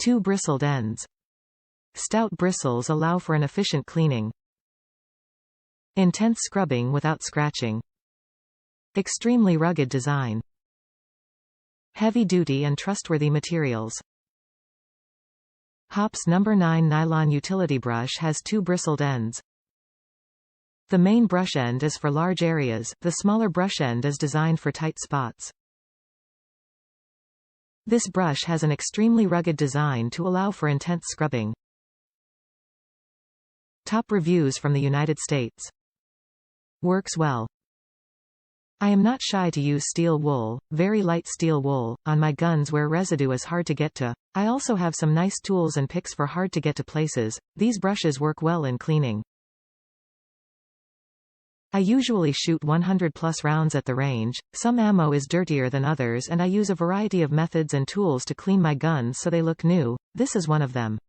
2 bristled ends. Stout bristles allow for an efficient cleaning. Intense scrubbing without scratching. Extremely rugged design. Heavy-duty and trustworthy materials. Hoppe's No. 9 nylon utility brush has 2 bristled ends. The main brush end is for large areas, the smaller brush end is designed for tight spots. This brush has an extremely rugged design to allow for intense scrubbing. Top reviews from the United States. Works well. I am not shy to use steel wool, very light steel wool, on my guns where residue is hard to get to. I also have some nice tools and picks for hard to get to places. These brushes work well in cleaning. I usually shoot 100+ rounds at the range. Some ammo is dirtier than others and I use a variety of methods and tools to clean my guns so they look new. This is one of them.